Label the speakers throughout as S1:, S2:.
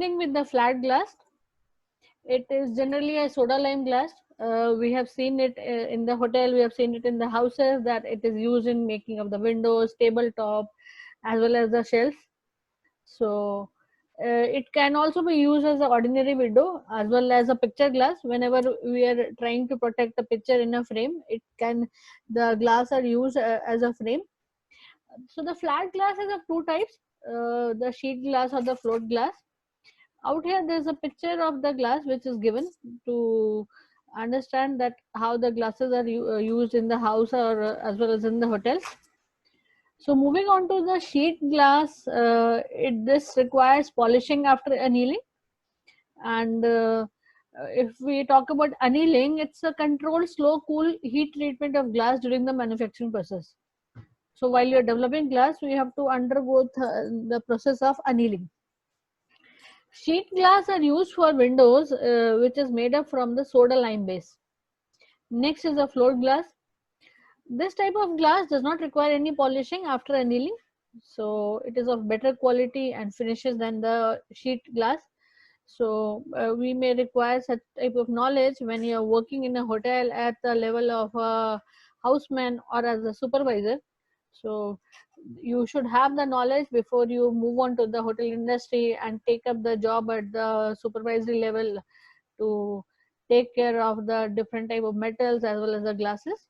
S1: With the flat glass, it is generally a soda lime glass. We have seen it in the hotel, we have seen it in the houses, that it is used in making of the windows, tabletop, as well as the shelves. So it can also be used as an ordinary window as well as a picture glass. Whenever we are trying to protect a picture in a frame, it can, the glass are used as a frame. So the flat glass is of two types, the sheet glass or the float glass. Out here there's a picture of the glass which is given to understand that how the glasses are used in the house or as well as in the hotels. So moving on to the sheet glass, this requires polishing after annealing. And if we talk about annealing, it's a controlled slow cool heat treatment of glass during the manufacturing process. So while you're developing glass, we have to undergo the process of annealing. Sheet glass are used for windows, which is made up from the soda lime base. Next is a float glass. This type of glass does not require any polishing after annealing, so it is of better quality and finishes than the sheet glass. So we may require such type of knowledge when you are working in a hotel at the level of a houseman or as a supervisor. So you should have the knowledge before you move on to the hotel industry and take up the job at the supervisory level to take care of the different type of metals as well as the glasses.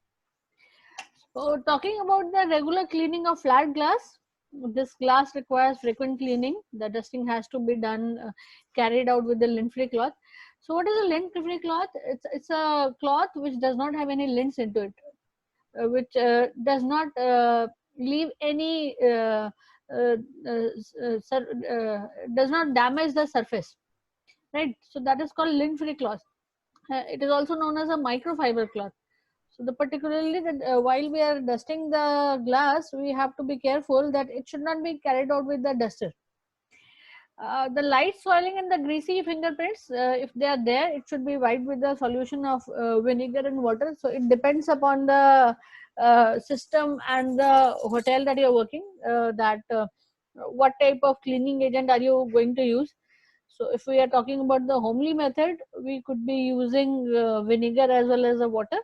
S1: So talking about the regular cleaning of flat glass, this glass requires frequent cleaning. The dusting has to be done, carried out with the lint-free cloth. So what is a lint-free cloth? It's a cloth which does not have any lints into it, which does not leave any does not damage the surface, right? So that is called lint-free cloth. It is also known as a microfiber cloth. So the particularly that while we are dusting the glass, we have to be careful that it should not be carried out with the duster. The light soiling and the greasy fingerprints, if they are there, it should be wiped with the solution of vinegar and water. So it depends upon the system and the hotel that you are working, that what type of cleaning agent are you going to use. So if we are talking about the homely method, we could be using vinegar as well as the water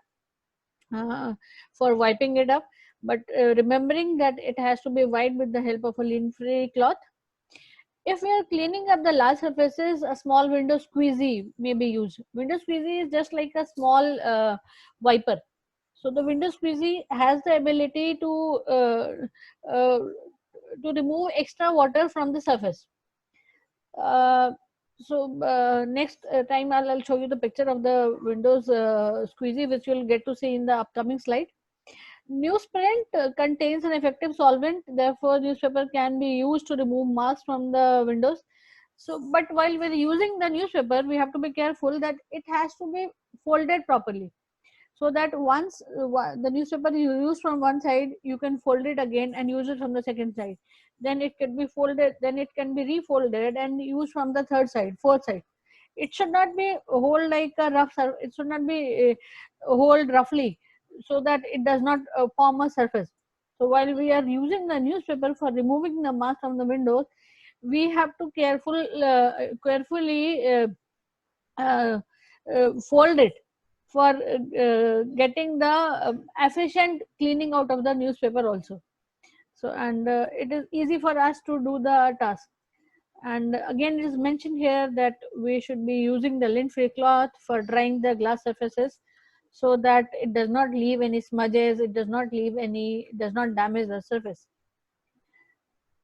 S1: uh, for wiping it up, but remembering that it has to be wiped with the help of a lint-free cloth. If we are cleaning up the large surfaces, a small window squeegee may be used. Window squeegee is just like a small wiper. So the window squeegee has the ability uh, to remove extra water from the surface. Uh, Next time I'll show you the picture of the Windows squeegee, which you'll get to see in the upcoming slide. Newsprint contains an effective solvent, therefore newspaper can be used to remove marks from the windows. So, but while we're using the newspaper, we have to be careful that it has to be folded properly, so that once the newspaper you use from one side, you can fold it again and use it from the second side. Then it can be folded, then it can be refolded and used from the third side, fourth side. It should not be hold like a rough surface. It should not be hold roughly, so that it does not form a surface. So while we are using the newspaper for removing the mask from the windows, we have to carefully uh, fold it for getting the efficient cleaning out of the newspaper also. So and it is easy for us to do the task. And again, it is mentioned here that we should be using the lint-free cloth for drying the glass surfaces, so that it does not leave any smudges, it does not leave any, does not damage the surface.